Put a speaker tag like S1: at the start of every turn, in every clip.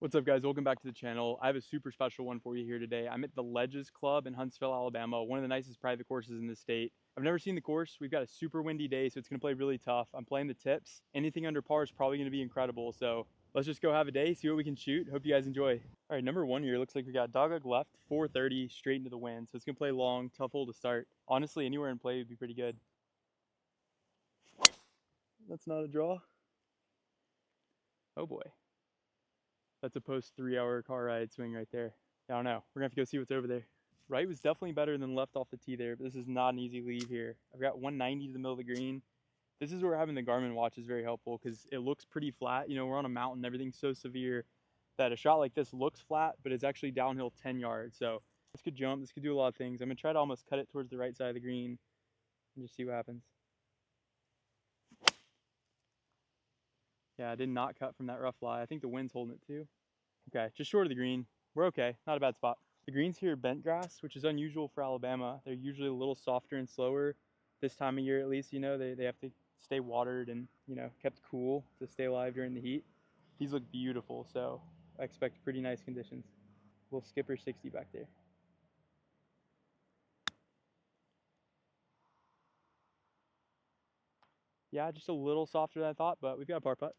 S1: What's up, guys? Welcome back to the channel. I have a super special one for you here today. I'm at the Ledges Club in Huntsville, Alabama, one of the nicest private courses in the state. I've never seen the course. We've got a super windy day, so it's going to play really tough. I'm playing the tips. Anything under par is probably going to be incredible, so let's just go have a day, see what we can shoot. Hope you guys enjoy. All right, number one here, looks like we got dogleg left, 430, straight into the wind, so it's going to play long, tough hole to start. Honestly, anywhere in play would be pretty good. That's not a draw. Oh boy. That's a post 3 hour car ride swing right there. I don't know. We're gonna have to go see what's over there. Right was definitely better than left off the tee there, but this is not an easy leave here. I've got 190 to the middle of the green. This is where having the Garmin watch is very helpful because it looks pretty flat. You know, we're on a mountain, everything's so severe that a shot like this looks flat, but it's actually downhill 10 yards. So this could jump, this could do a lot of things. I'm gonna try to almost cut it towards the right side of the green and just see what happens. Yeah, I did not cut from that rough lie. I think the wind's holding it too. Okay, just short of the green. We're okay, not a bad spot. The greens here are bent grass, which is unusual for Alabama. They're usually a little softer and slower this time of year at least. You know, they have to stay watered and, you know, kept cool to stay alive during the heat. These look beautiful, so I expect pretty nice conditions. Little skipper 60 back there. Yeah, just a little softer than I thought, but we've got a par putt.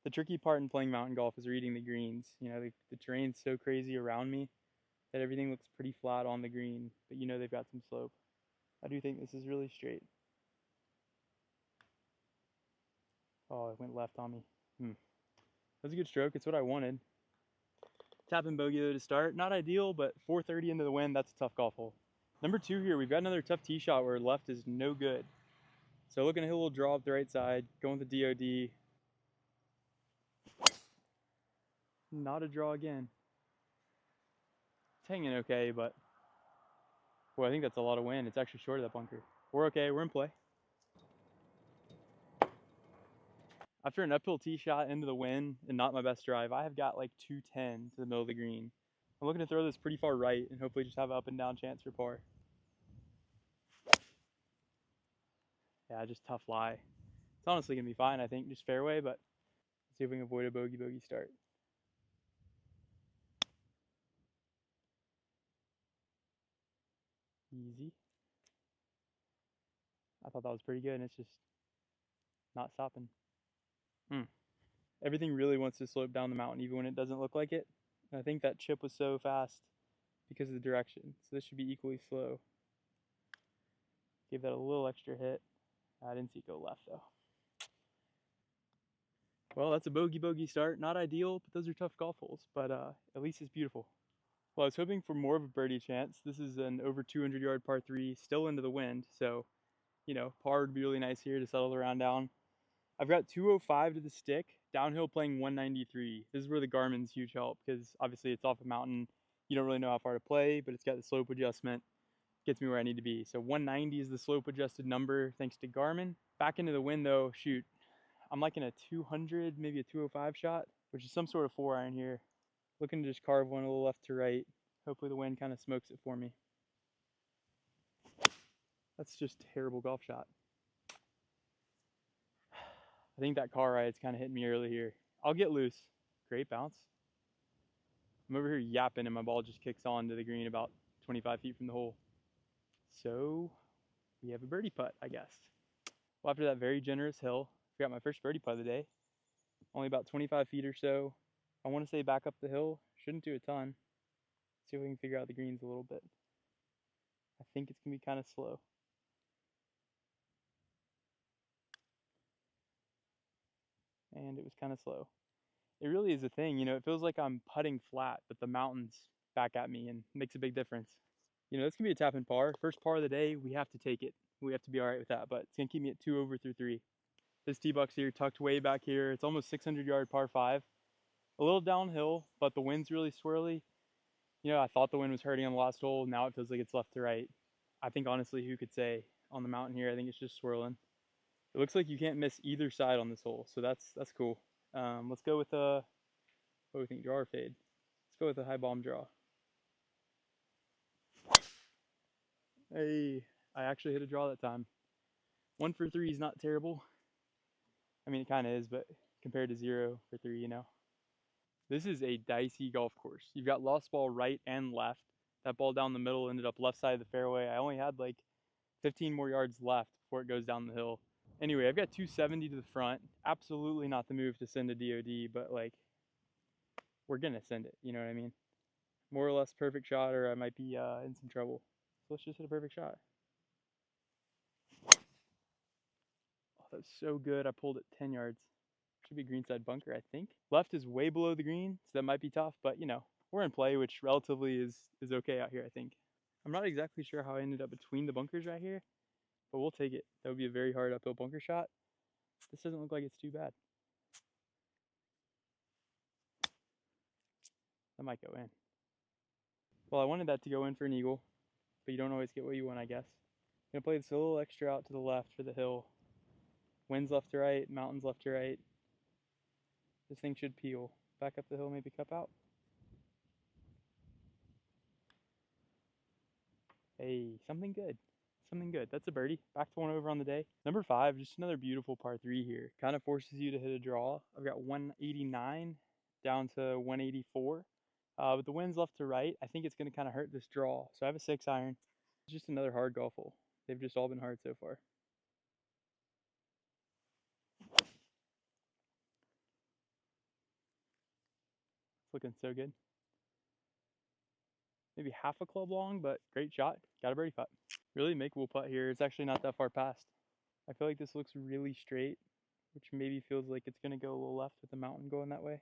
S1: The tricky part in playing mountain golf is reading the greens. You know, the terrain's so crazy around me that everything looks pretty flat on the green, but you know they've got some slope. I do think this is really straight. Oh, it went left on me. That was a good stroke. It's what I wanted. Tapping bogey though to start. Not ideal, but 430 into the wind, that's a tough golf hole. Number two here, we've got another tough tee shot where left is no good. So looking to hit a little draw up the right side, going with the DOD. Not a draw again. It's hanging okay, but boy, I think that's a lot of wind. It's actually short of that bunker. We're okay, we're in play. After an uphill tee shot into the wind and not my best drive, I have got like 210 to the middle of the green. I'm looking to throw this pretty far right and hopefully just have an up and down chance for par. Yeah, just tough lie. It's honestly gonna be fine, I think, just fairway, but let's see if we can avoid a bogey start. Easy. I thought that was pretty good, and it's just not stopping. Everything really wants to slope down the mountain, even when it doesn't look like it. And I think that chip was so fast because of the direction, so this should be equally slow. Give that a little extra hit. I didn't see it go left though. Well, that's a bogey start. Not ideal, but those are tough golf holes. But at least it's beautiful. Well, I was hoping for more of a birdie chance. This is an over 200-yard par 3, still into the wind. So, you know, par would be really nice here to settle the round down. I've got 205 to the stick, downhill playing 193. This is where the Garmin's huge help because obviously it's off a mountain. You don't really know how far to play, but it's got the slope adjustment. Gets me where I need to be. So 190 is the slope adjusted number thanks to Garmin. Back into the wind though, shoot, I'm like in a 200, maybe a 205 shot, which is some sort of 4-iron here. Looking to just carve one a little left to right. Hopefully the wind kind of smokes it for me. That's just a terrible golf shot. I think that car ride's kind of hitting me early here. I'll get loose. Great bounce. I'm over here yapping and my ball just kicks on to the green about 25 feet from the hole. So we have a birdie putt, I guess. Well, after that very generous hill, I got my first birdie putt of the day. Only about 25 feet or so. I want to say back up the hill. Shouldn't do a ton. See if we can figure out the greens a little bit. I think it's going to be kind of slow. And it was kind of slow. It really is a thing, you know, it feels like I'm putting flat, but the mountain's back at me and it makes a big difference. You know, this can be a tap in par. First par of the day, we have to take it. We have to be all right with that, but it's going to keep me at 2 over through 3. This tee box here, tucked way back here. It's almost 600-yard par 5. A little downhill, but the wind's really swirly. You know, I thought the wind was hurting on the last hole. Now it feels like it's left to right. I think honestly, who could say on the mountain here? I think it's just swirling. It looks like you can't miss either side on this hole, so that's cool. Let's go with a, what do we think, draw or fade? Let's go with a high bomb draw. Hey, I actually hit a draw that time. 1 for 3 is not terrible. I mean, it kind of is, but compared to 0 for 3, you know. This is a dicey golf course. You've got lost ball right and left. That ball down the middle ended up left side of the fairway. I only had like 15 more yards left before it goes down the hill. Anyway, I've got 270 to the front. Absolutely not the move to send a DOD, but like, we're gonna send it. You know what I mean? More or less perfect shot, or I might be in some trouble. So let's just hit a perfect shot. Oh, that was so good. I pulled it 10 yards. Should be greenside bunker, I think. Left is way below the green, so that might be tough, but you know, we're in play, which relatively is okay out here, I think. I'm not exactly sure how I ended up between the bunkers right here, but we'll take it. That would be a very hard uphill bunker shot. This doesn't look like it's too bad. That might go in. Well, I wanted that to go in for an eagle, but you don't always get what you want, I guess. I'm gonna play this a little extra out to the left for the hill. Winds left to right, mountains left to right. This thing should peel. Back up the hill, maybe cup out. Hey, something good. Something good. That's a birdie. Back to one over on the day. Number 5, just another beautiful par 3 here. Kind of forces you to hit a draw. I've got 189 down to 184. With the winds left to right, I think it's going to kind of hurt this draw. So I have a 6 iron. It's just another hard golf hole. They've just all been hard so far. It's looking so good. Maybe half a club long, but great shot. Got a birdie putt. Really makeable putt here. It's actually not that far past. I feel like this looks really straight, which maybe feels like it's going to go a little left with the mountain going that way.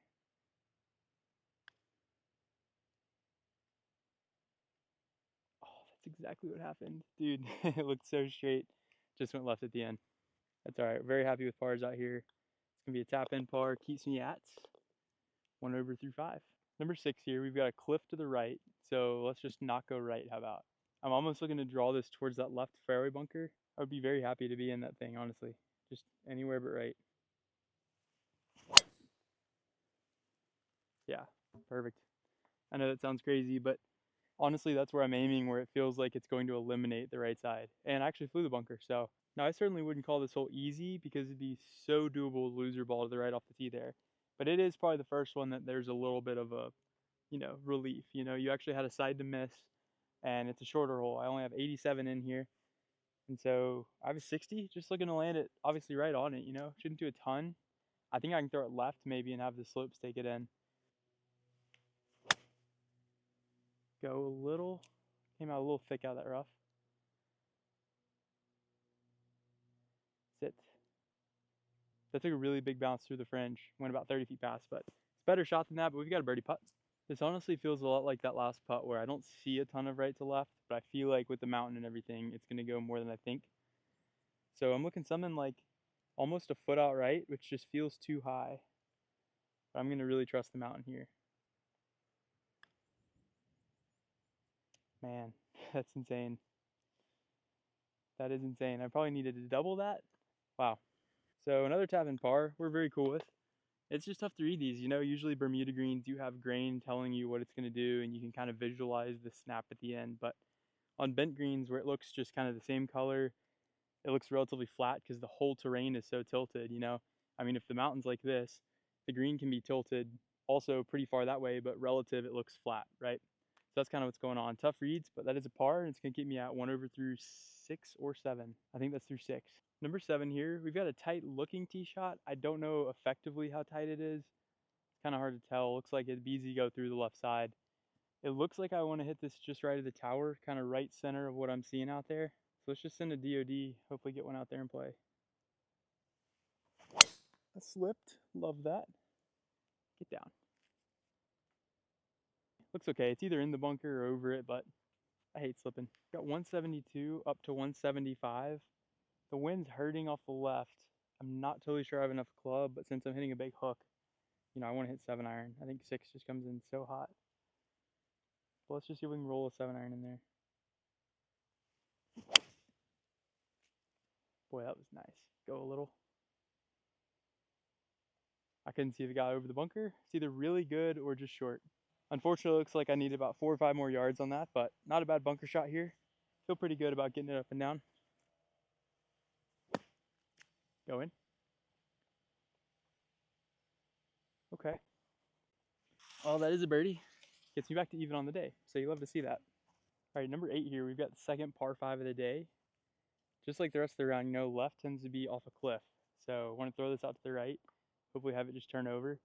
S1: Oh, that's exactly what happened. Dude, it looked so straight. Just went left at the end. That's all right. Very happy with pars out here. It's going to be a tap-in par. Keeps me at 1 over through 5. Number 6 here, we've got a cliff to the right. So let's just not go right. How about? I'm almost looking to draw this towards that left fairway bunker. I would be very happy to be in that thing, honestly. Just anywhere but right. Yeah, perfect. I know that sounds crazy, but honestly, that's where I'm aiming, where it feels like it's going to eliminate the right side. And I actually flew the bunker, so now I certainly wouldn't call this hole easy because it'd be so doable to lose your ball to the right off the tee there. But it is probably the first one that there's a little bit of a, relief. You actually had a side to miss, and it's a shorter hole. I only have 87 in here, and so I have a 60, just looking to land it obviously right on it. Shouldn't do a ton. I think I can throw it left maybe and have the slopes take it in. Go a little, came out a little thick out of that rough. Sit. That took a really big bounce through the fringe, went about 30 feet past, but it's a better shot than that, but we've got a birdie putt. This honestly feels a lot like that last putt where I don't see a ton of right to left, but I feel like with the mountain and everything, it's going to go more than I think. So I'm looking something like almost a foot out right, which just feels too high. But I'm going to really trust the mountain here. Man, that's insane. That is insane. I probably needed to double that. Wow. So another tap in par, we're very cool with. It's just tough to read these. Usually Bermuda greens, you have grain telling you what it's going to do, and you can kind of visualize the snap at the end. But on bent greens, where it looks just kind of the same color, it looks relatively flat because the whole terrain is so tilted. I mean, if the mountain's like this, the green can be tilted also pretty far that way, but relative, it looks flat, right? So that's kind of what's going on. Tough reads, but that is a par, and it's going to keep me at 1 over through 6 or 7. I think that's through 6. Number 7 here, we've got a tight looking tee shot. I don't know effectively how tight it is. It's kind of hard to tell. Looks like it'd be easy to go through the left side. It looks like I want to hit this just right of the tower, kind of right center of what I'm seeing out there. So let's just send a DOD, hopefully get one out there and play. I slipped, love that. Get down. Looks okay, it's either in the bunker or over it, but I hate slipping. Got 172 up to 175. The wind's hurting off the left. I'm not totally sure I have enough club, but since I'm hitting a big hook, I want to hit 7 iron. I think 6 just comes in so hot. But let's just see if we can roll a 7 iron in there. Boy, that was nice. Go a little. I couldn't see the guy over the bunker. It's either really good or just short. Unfortunately, it looks like I need about 4 or 5 more yards on that, but not a bad bunker shot here. Feel pretty good about getting it up and down. Go in. Okay. Oh, that is a birdie. Gets me back to even on the day, so you love to see that. All right, number 8 here, we've got the second par 5 of the day. Just like the rest of the round, left tends to be off a cliff. So I want to throw this out to the right, hopefully have it just turn over.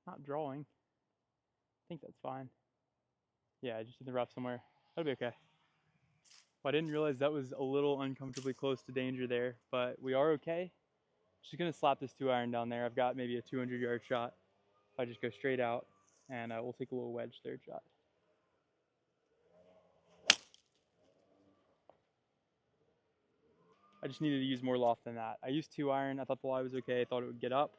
S1: Not drawing. I think that's fine. Yeah, just in the rough somewhere. That'll be okay. Well, I didn't realize that was a little uncomfortably close to danger there, but we are okay. Just gonna slap this 2-iron down there. I've got maybe a 200-yard shot. If I just go straight out, and we'll take a little wedge third shot. I just needed to use more loft than that. I used 2-iron. I thought the lie was okay. I thought it would get up,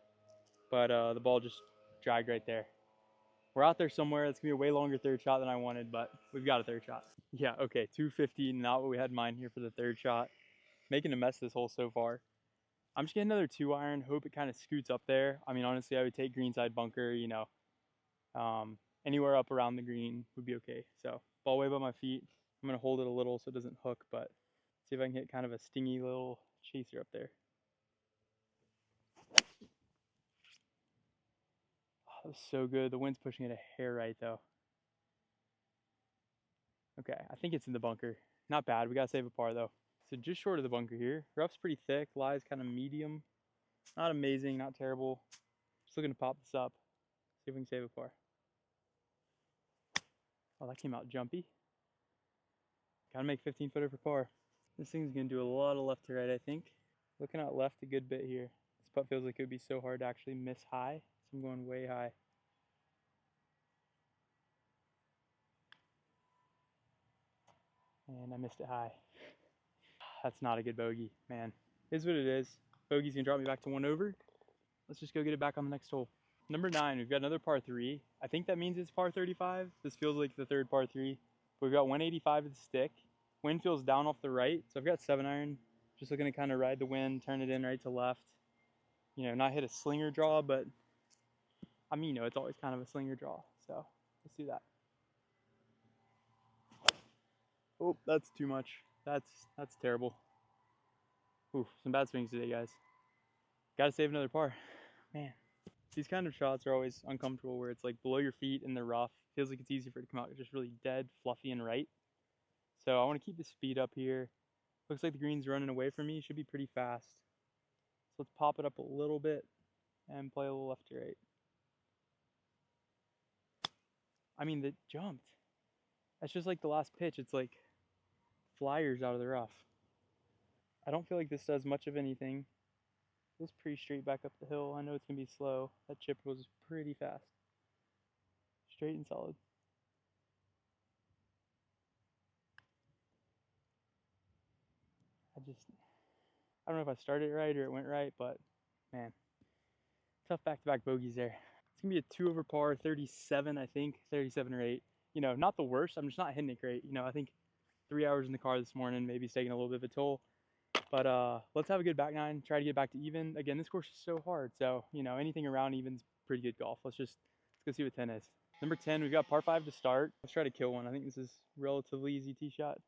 S1: but the ball just dragged right there. We're out there somewhere. It's gonna be a way longer third shot than I wanted, but we've got a third shot. Yeah, okay, 250, not what we had in mind here for the third shot. Making a mess this hole so far. I'm just getting another 2-iron. Hope it kind of scoots up there. I mean, honestly, I would take greenside bunker. Anywhere up around the green would be okay. So ball way above my feet. I'm gonna hold it a little so it doesn't hook, but see if I can hit kind of a stingy little chaser up there. Oh, that was so good. The wind's pushing it a hair right though. Okay, I think it's in the bunker. Not bad. We gotta save a par though. So just short of the bunker here. Rough's pretty thick. Lie's kind of medium. Not amazing, not terrible. Just looking to pop this up. See if we can save a par. Oh, that came out jumpy. Gotta make 15 footer for par. This thing's gonna do a lot of left to right, I think. Looking out left a good bit here. This putt feels like it would be so hard to actually miss high, so I'm going way high. And I missed it high. That's not a good bogey, man. It is what it is. Bogey's gonna drop me back to 1 over. Let's just go get it back on the next hole. Number 9, we've got another par 3. I think that means it's par 35. This feels like the third par 3. But we've got 185 at the stick. Wind feels down off the right, so I've got 7-iron. Just looking to kind of ride the wind, turn it in right to left. Not hit a slinger draw, but I mean, it's always kind of a slinger draw. So let's do that. Oh, that's too much. That's terrible. Ooh, some bad swings today, guys. Gotta save another par. Man, these kind of shots are always uncomfortable where it's like below your feet in the rough. Feels like it's easy for it to come out just really dead, fluffy, and right. So I want to keep the speed up here. Looks like the green's running away from me. Should be pretty fast. So let's pop it up a little bit and play a little left to right. I mean, it jumped. That's just like the last pitch. It's like flyers out of the rough. I don't feel like this does much of anything. Feels pretty straight back up the hill. I know it's going to be slow. That chip was pretty fast. Straight and solid. I don't know if I started it right or it went right, but man, tough back-to-back bogeys there. It's going to be a 2 over par, 37, I think, 37 or 8. Not the worst. I'm just not hitting it great. I think 3 hours in the car this morning, maybe it's taking a little bit of a toll. But let's have a good back nine, try to get back to even. Again, this course is so hard, so anything around even's pretty good golf. Let's go see what 10 is. Number 10, we've got par 5 to start. Let's try to kill one. I think this is relatively easy tee shot.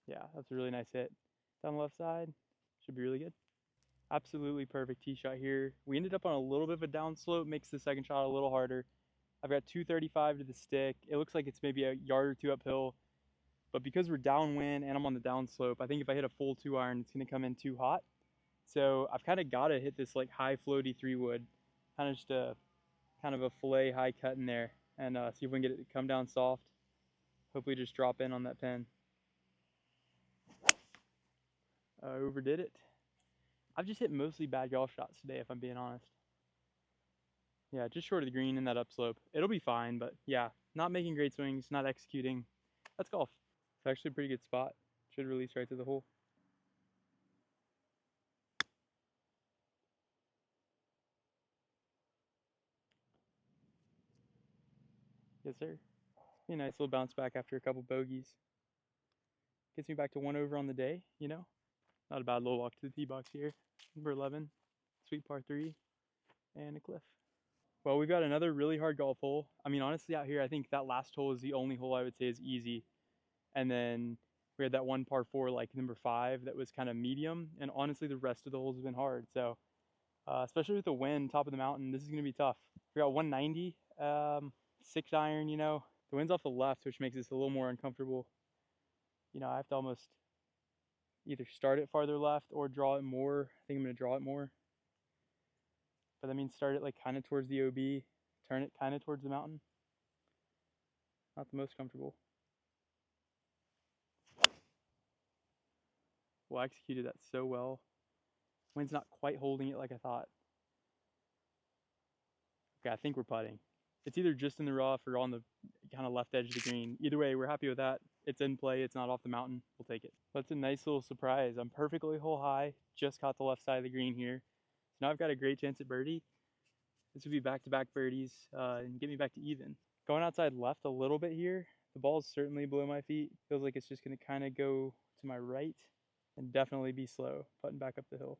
S1: Yeah, that's a really nice hit. Down the left side, should be really good. Absolutely perfect tee shot here. We ended up on a little bit of a downslope, makes the second shot a little harder. I've got 235 to the stick. It looks like it's maybe a yard or two uphill, but because we're downwind and I'm on the downslope, I think if I hit a full 2-iron, it's gonna come in too hot. So I've kind of got to hit this like high floaty 3-wood, kind of just kind of a fillet high cut in there, and see if we can get it to come down soft. Hopefully just drop in on that pin. Overdid it. I've just hit mostly bad golf shots today, if I'm being honest. Yeah, just short of the green in that upslope. It'll be fine, but yeah, not making great swings, not executing. That's golf. It's actually a pretty good spot. Should release right to the hole. Yes, sir. Be a nice little bounce back after a couple bogeys. Gets me back to 1 over on the day, Not a bad little walk to the tee box here. Number 11, sweet par 3, and a cliff. Well, we've got another really hard golf hole. I mean, honestly, out here, I think that last hole is the only hole I would say is easy. And then We had that one par 4, like number 5, that was kind of medium, and honestly, the rest of the holes have been hard. So, especially with the wind, top of the mountain, this is going to be tough. We got 190, 6 iron, you know. The wind's off the left, which makes this a little more uncomfortable. You know, I have to almost either start it farther left or draw it more. I think I'm going to draw it more. But that means start it like kind of towards the OB, turn it kind of towards the mountain. Not the most comfortable. Well, I executed that so well. Wind's not quite holding it like I thought. Okay, I think we're putting. It's either just in the rough or on the kind of left edge of the green. Either way, we're happy with that. It's in play, it's not off the mountain. We'll take it. That's a nice little surprise. I'm perfectly hole high, just caught the left side of the green here. So now I've got a great chance at birdie. This would be back-to-back birdies and get me back to even. Going outside left a little bit here. The ball's certainly below my feet. Feels like it's just going to kind of go to my right and definitely be slow, putting back up the hill.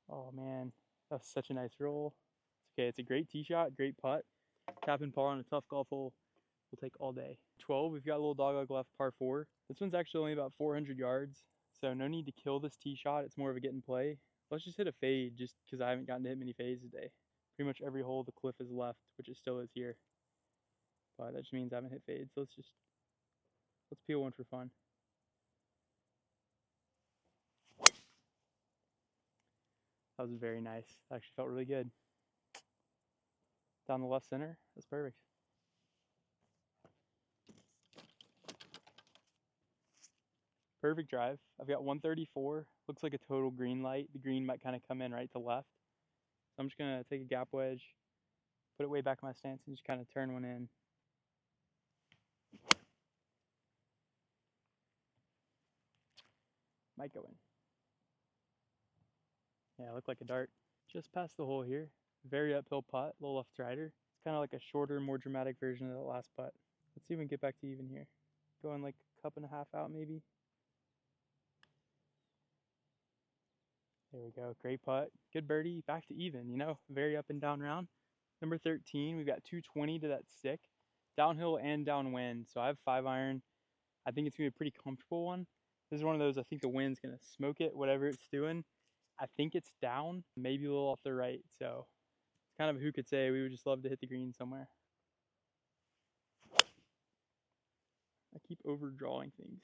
S1: Oh man, that's such a nice roll. It's okay, it's a great tee shot, great putt. Tap and par on a tough golf hole will take all day. 12, we've got a little dogleg left, par 4. This one's actually only about 400 yards, so no need to kill this tee shot. It's more of a get in play. Let's just hit a fade just because I haven't gotten to hit many fades today. Pretty much every hole the cliff is left, which it still is here. But that just means I haven't hit fades, so let's peel one for fun. That was very nice. Actually felt really good. Down the left center, that's perfect. Perfect drive. I've got 134. Looks like a total green light. The green might kind of come in right to left. So I'm just going to take a gap wedge, put it way back in my stance, and just kind of turn one in. Might go in. Yeah, looked like a dart. Just past the hole here. Very uphill putt, little left strider. It's kind of like a shorter, more dramatic version of that last putt. Let's see if we can get back to even here. Going like a cup and a half out maybe. There we go. Great putt. Good birdie. Back to even, you know, very up and down round. Number 13, we've got 220 to that stick. Downhill and downwind. So I have 5-iron. I think it's going to be a pretty comfortable one. This is one of those, I think the wind's going to smoke it, whatever it's doing. I think it's down, maybe a little off the right. So it's kind of who could say. We would just love to hit the green somewhere. I keep overdrawing things.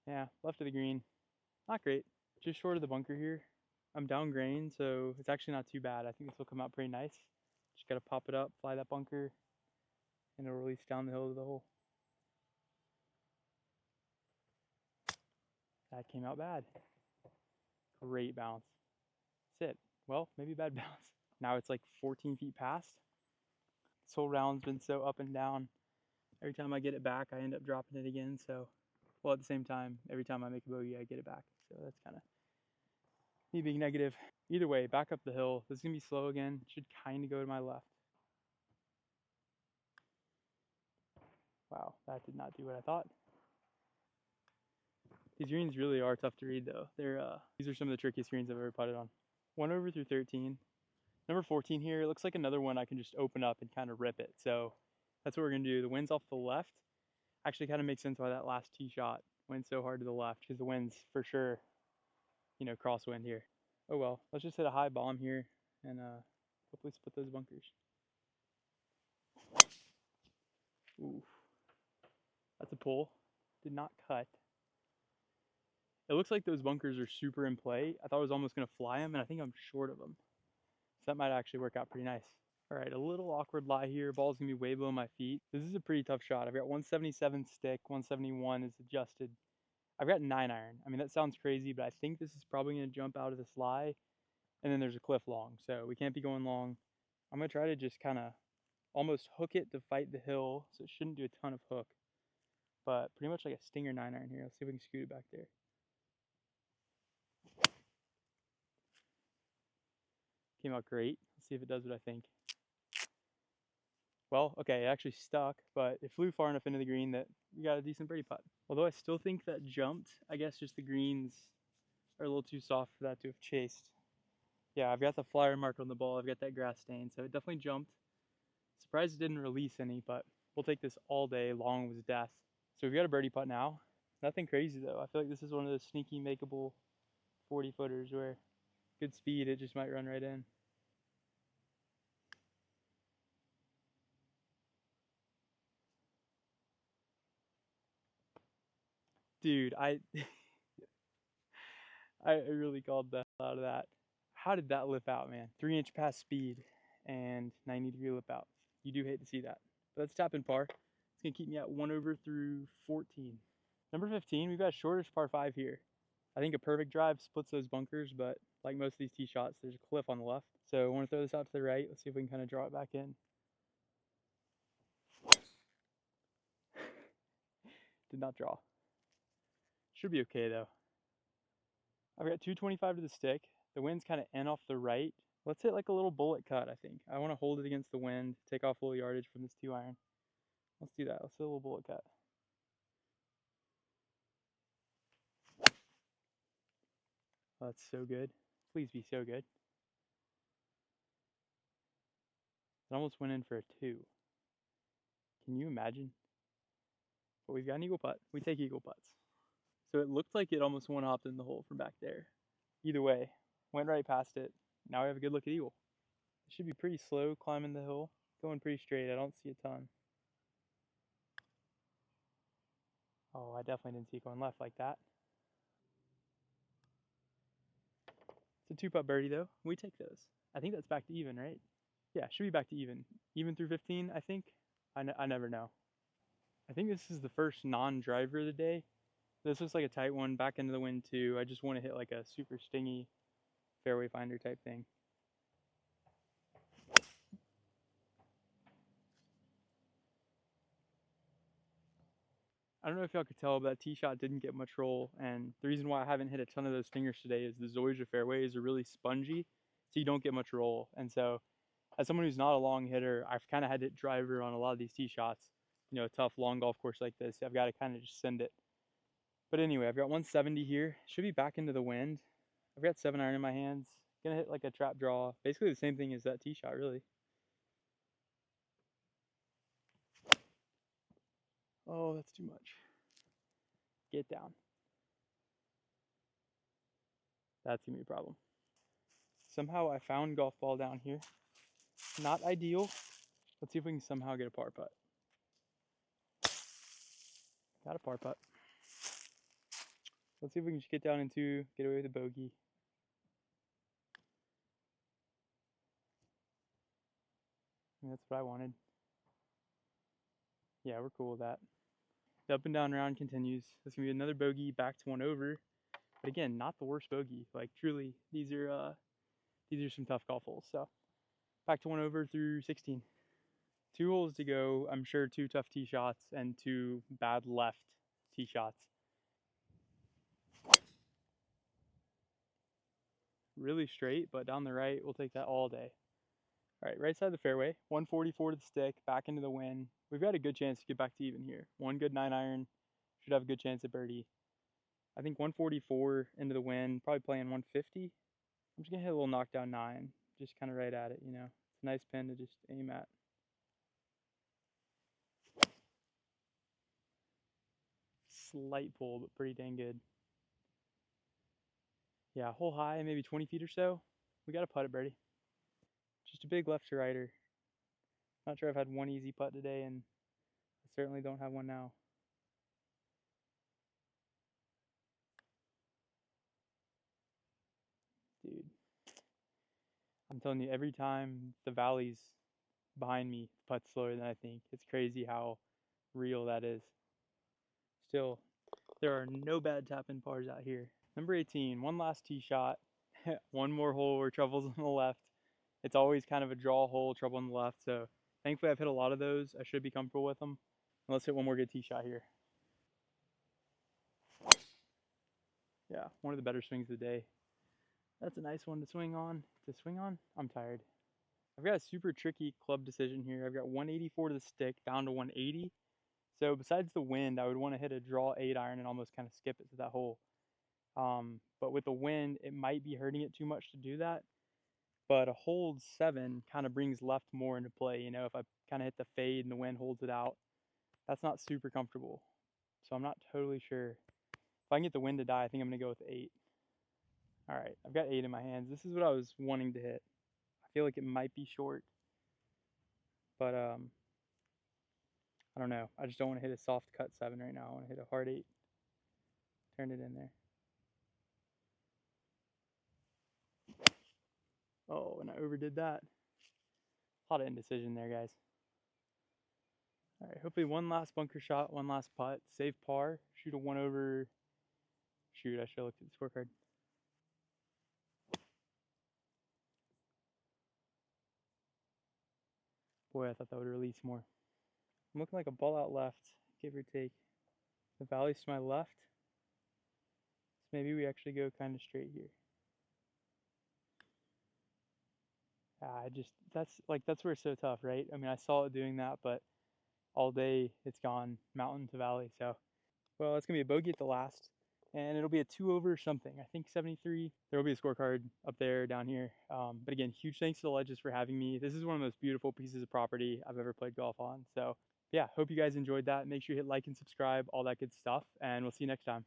S1: Yeah, left of the green. Not great. Just short of the bunker here. I'm down grain, so it's actually not too bad. I think this will come out pretty nice. Just got to pop it up, fly that bunker, and it'll release down the hill to the hole. That came out bad. Great bounce. That's it. Well, maybe bad bounce. Now it's like 14 feet past. This whole round's been so up and down. Every time I get it back, I end up dropping it again. So, well, at the same time, every time I make a bogey, I get it back. So that's kind of me being negative. Either way, back up the hill. This is going to be slow again. Should kind of go to my left. Wow, that did not do what I thought. These greens really are tough to read though. These are some of the trickiest greens I've ever putted on. 1 over through 13. Number 14 here, it looks like another one I can just open up and kind of rip it. So that's what we're going to do. The wind's off the left. Actually kind of makes sense why that last tee shot went so hard to the left, because the wind's for sure, you know, crosswind here. Oh well, let's just hit a high bomb here and hopefully split those bunkers. Ooh, that's a pull. Did not cut. It looks like those bunkers are super in play. I thought I was almost going to fly them, and I think I'm short of them. So that might actually work out pretty nice. All right, a little awkward lie here. Ball's going to be way below my feet. This is a pretty tough shot. I've got 177 stick, 171 is adjusted. I've got 9-iron. I mean, that sounds crazy, but I think this is probably going to jump out of this lie. And then there's a cliff long, so we can't be going long. I'm going to try to just kind of almost hook it to fight the hill, so it shouldn't do a ton of hook. But pretty much like a stinger 9-iron here. Let's see if we can scoot it back there. Came out great. Let's see if it does what I think. Well, okay, it actually stuck, but it flew far enough into the green that we got a decent birdie putt. Although I still think that jumped. I guess just the greens are a little too soft for that to have chased. Yeah, I've got the flyer mark on the ball. I've got that grass stain, so it definitely jumped. surprised it didn't release any, but we'll take this all day long was death. So we've got a birdie putt now. Nothing crazy though. I feel like this is one of those sneaky makeable 40 footers where good speed, it just might run right in. Dude, I really called the hell out of that. How did that lip out, man? 3-inch pass speed and 90-degree lip out. You do hate to see that. But let's tap in par. It's going to keep me at 1 over through 14. Number 15, we've got a shortish par 5 here. I think a perfect drive splits those bunkers, but like most of these tee shots, there's a cliff on the left. So I want to throw this out to the right. Let's see if we can kind of draw it back in. Did not draw. Should be okay though. I've got 225 to the stick. The wind's kind of in off the right. Let's hit like a little bullet cut, I think. I want to hold it against the wind, take off a little yardage from this 2-iron. Let's do that. Let's hit a little bullet cut. Oh, that's so good. Please be so good. It almost went in for a 2. Can you imagine? But we've got an eagle putt. We take eagle putts. So it looked like it almost one-hopped in the hole from back there. Either way, went right past it. Now we have a good look at eagle. It should be pretty slow climbing the hill. Going pretty straight. I don't see a ton. Oh, I definitely didn't see it going left like that. It's a 2-putt birdie though. We take those. I think that's back to even, right? Yeah, should be back to even. Even through 15, I think. I never know. I think this is the first non-driver of the day. This looks like a tight one, back into the wind too. I just want to hit like a super stingy fairway finder type thing. I don't know if y'all could tell, but that tee shot didn't get much roll. And the reason why I haven't hit a ton of those stingers today is the Zoysia fairways are really spongy, so you don't get much roll. And so, as someone who's not a long hitter, I've kind of had to hit driver on a lot of these tee shots. You know, a tough long golf course like this, I've got to kind of just send it. But anyway, I've got 170 here. Should be back into the wind. I've got 7-iron in my hands. Gonna hit like a trap draw. Basically the same thing as that tee shot, really. Oh, that's too much. Get down. That's gonna be a problem. Somehow I found golf ball down here. Not ideal. Let's see if we can somehow get a par putt. Got a par putt. Let's see if we can just get down into, get away with a bogey. That's what I wanted. Yeah, we're cool with that. The up and down round continues. This is gonna be another bogey, back to 1 over. But again, not the worst bogey. Like truly, these are some tough golf holes. So back to 1 over through 16. 2 holes to go. I'm sure 2 tough tee shots and 2 bad left tee shots. Really straight, but down the right, we'll take that all day. All right, right side of the fairway, 144 to the stick, back into the wind. We've got a good chance to get back to even here. One good 9-iron, should have a good chance at birdie. I think 144 into the wind, probably playing 150. I'm just gonna hit a little knockdown 9, just kind of right at it, you know. It's a nice pin to just aim at. Slight pull, but pretty dang good. Yeah, hole high, maybe 20 feet or so. We got a putt at birdie. Just a big left to righter. Not sure I've had one easy putt today, and I certainly don't have one now. Dude, I'm telling you, every time the valley's behind me, the putt's slower than I think. It's crazy how real that is. Still, there are no bad tap-in pars out here. Number 18, one last tee shot. One more hole where trouble's on the left. It's always kind of a draw hole, trouble on the left. So thankfully I've hit a lot of those. I should be comfortable with them. And let's hit one more good tee shot here. Yeah, one of the better swings of the day. That's a nice one to swing on. I'm tired. I've got a super tricky club decision here. I've got 184 to the stick, down to 180. So besides the wind, I would want to hit a draw 8-iron and almost kind of skip it to that hole. But with the wind, it might be hurting it too much to do that. But a hold 7 kind of brings left more into play. You know, if I kind of hit the fade and the wind holds it out. That's not super comfortable. So I'm not totally sure. If I can get the wind to die, I think I'm going to go with 8. All right, I've got 8 in my hands. This is what I was wanting to hit. I feel like it might be short, but I don't know. I just don't want to hit a soft cut 7 right now. I want to hit a hard 8. Turn it in there. Oh, and I overdid that. A lot of indecision there, guys. All right, hopefully one last bunker shot, one last putt, save par, shoot a 1 over. Shoot, I should have looked at the scorecard. Boy, I thought that would release more. I'm looking like a ball out left, give or take. The valley's to my left, so maybe we actually go kind of straight here. That's where it's so tough, right? I mean, I saw it doing that, but all day it's gone mountain to valley. So, well, it's gonna be a bogey at the last, and it'll be a 2 over something. I think 73. There will be a scorecard up there, down here. But again, huge thanks to the Ledges for having me. This is one of the most beautiful pieces of property I've ever played golf on. So, yeah, hope you guys enjoyed that. Make sure you hit like and subscribe, all that good stuff, and we'll see you next time.